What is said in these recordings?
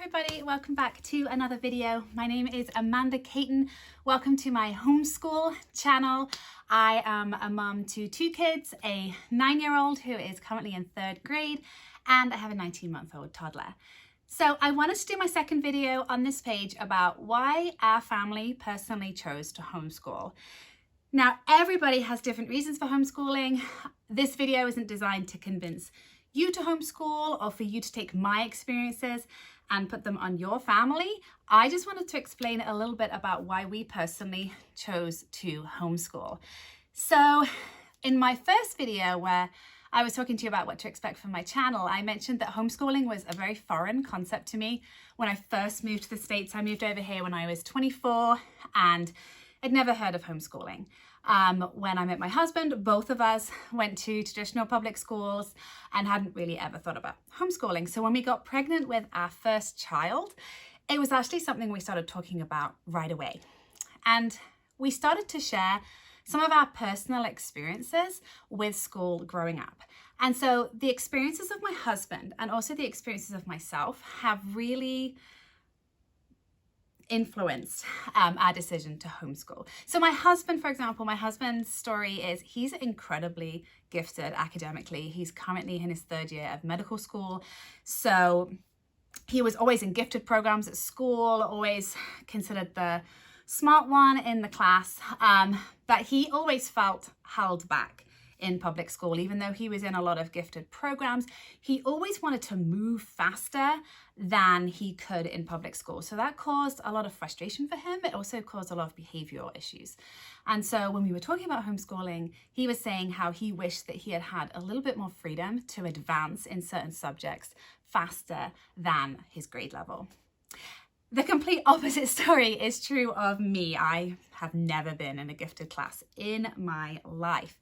everybody, welcome back to another video. My name is Amanda Caton. Welcome to my homeschool channel. I am a mum to two kids, a 9-year-old who is currently in 3rd grade, and I have a 19-month-old toddler. So I wanted to do my second video on this page about why our family personally chose to homeschool. Now, everybody has different reasons for homeschooling. This video isn't designed to convince you to homeschool or for you to take my experiences and put them on your family. I just wanted to explain a little bit about why we personally chose to homeschool. So in my first video where I was talking to you about what to expect from my channel, I mentioned that homeschooling was a very foreign concept to me. When I first moved to the States, I moved over here when I was 24 and I'd never heard of homeschooling. When I met my husband, both of us went to traditional public schools and hadn't really ever thought about homeschooling. So when we got pregnant with our first child, it was actually something we started talking about right away. And we started to share some of our personal experiences with school growing up. And so the experiences of my husband and also the experiences of myself have really influenced our decision to homeschool. So my husband, for example, my husband's story is he's incredibly gifted academically. He's currently in his 3rd year of medical school. So he was always in gifted programs at school, always considered the smart one in the class, but he always felt held back in public school. Even though he was in a lot of gifted programs, he always wanted to move faster than he could in public school. So that caused a lot of frustration for him. It also caused a lot of behavioral issues. And so when we were talking about homeschooling, he was saying how he wished that he had had a little bit more freedom to advance in certain subjects faster than his grade level. The complete opposite story is true of me. I have never been in a gifted class in my life.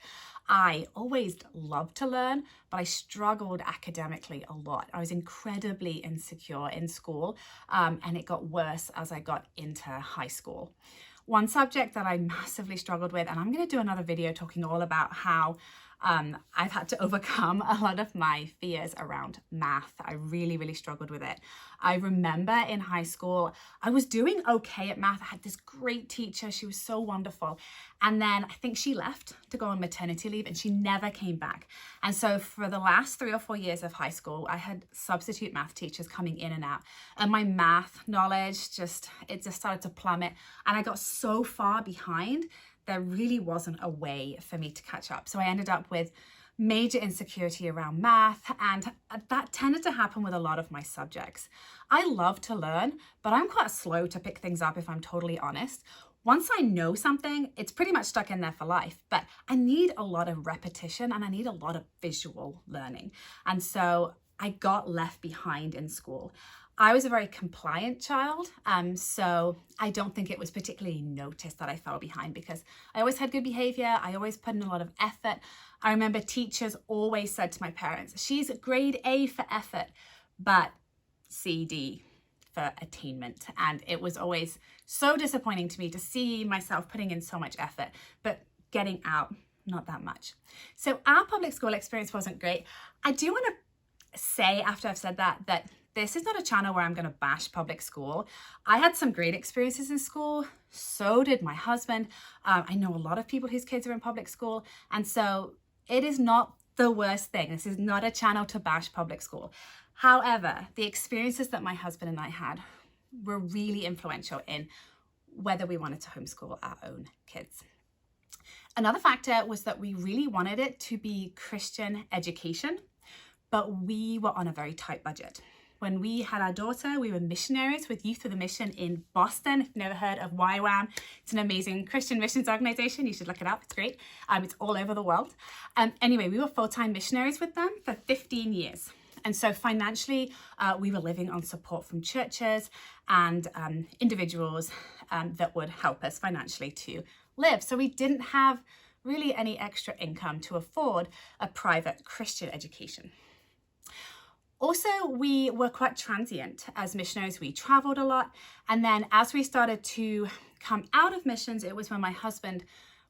I always loved to learn, but I struggled academically a lot. I was incredibly insecure in school, and it got worse as I got into high school. One subject that I massively struggled with, and I'm going to do another video talking all about how I've had to overcome a lot of my fears around math. I really struggled with it. I remember in high school, I was doing okay at math. I had this great teacher. She was so wonderful. And then I think she left to go on maternity leave and she never came back. And so for the last 3 or 4 years of high school, I had substitute math teachers coming in and out. And my math knowledge it just started to plummet. And I got so far behind there really wasn't a way for me to catch up. So I ended up with major insecurity around math, and that tended to happen with a lot of my subjects. I love to learn, but I'm quite slow to pick things up if I'm totally honest. Once I know something, it's pretty much stuck in there for life, but I need a lot of repetition and I need a lot of visual learning. And so I got left behind in school. I was a very compliant child, so I don't think it was particularly noticed that I fell behind because I always had good behavior. I always put in a lot of effort. I remember teachers always said to my parents, she's grade A for effort, but CD for attainment. And it was always so disappointing to me to see myself putting in so much effort, but getting out, not that much. So our public school experience wasn't great. I do want to say, after I've said that this is not a channel where I'm going to bash public school. I had some great experiences in school. So did my husband. I know a lot of people whose kids are in public school. And so it is not the worst thing. This is not a channel to bash public school. However, the experiences that my husband and I had were really influential in whether we wanted to homeschool our own kids. Another factor was that we really wanted it to be Christian education, but we were on a very tight budget. When we had our daughter, we were missionaries with Youth for the Mission in Boston. If you've never heard of YWAM, it's an amazing Christian missions organization. You should look it up. It's great. It's all over the world. Anyway, we were full-time missionaries with them for 15 years. And so financially, we were living on support from churches and individuals that would help us financially to live. So we didn't have really any extra income to afford a private Christian education. Also, we were quite transient as missionaries. We traveled a lot. And then as we started to come out of missions, it was when my husband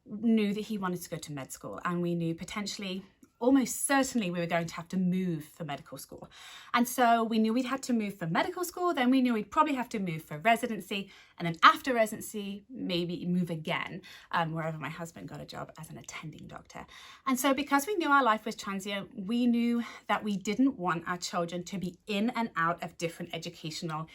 knew that he wanted to go to med school. And we knew potentially almost certainly we were going to have to move for medical school. And so we knew we'd had to move for medical school, then we knew we'd probably have to move for residency, and then after residency, maybe move again, wherever my husband got a job as an attending doctor. And so because we knew our life was transient, we knew that we didn't want our children to be in and out of different educational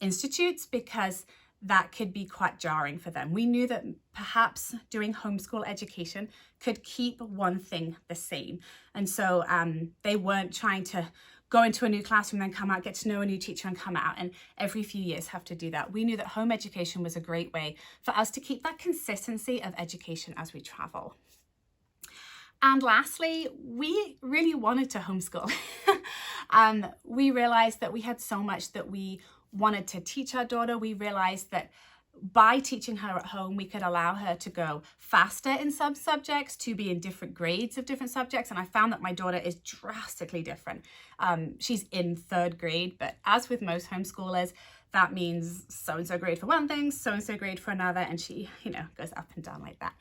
institutes, because that could be quite jarring for them. We knew that perhaps doing homeschool education could keep one thing the same. And so they weren't trying to go into a new classroom, then come out, get to know a new teacher and come out, and every few years have to do that. We knew that home education was a great way for us to keep that consistency of education as we travel. And lastly, we really wanted to homeschool. We realized that we had so much that we wanted to teach our daughter. We realized that by teaching her at home, we could allow her to go faster in some subjects, to be in different grades of different subjects. And I found that my daughter is drastically different. She's in 3rd grade, but as with most homeschoolers, that means so-and-so grade for one thing, so-and-so grade for another, and she, goes up and down like that.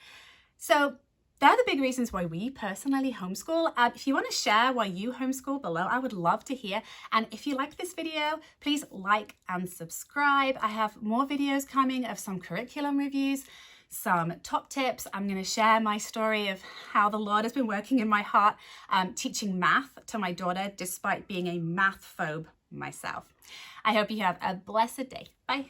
So they're the big reasons why we personally homeschool. If you want to share why you homeschool below, I would love to hear. And if you like this video, please like and subscribe. I have more videos coming of some curriculum reviews, some top tips. I'm going to share my story of how the Lord has been working in my heart, teaching math to my daughter despite being a math phobe myself. I hope you have a blessed day. Bye.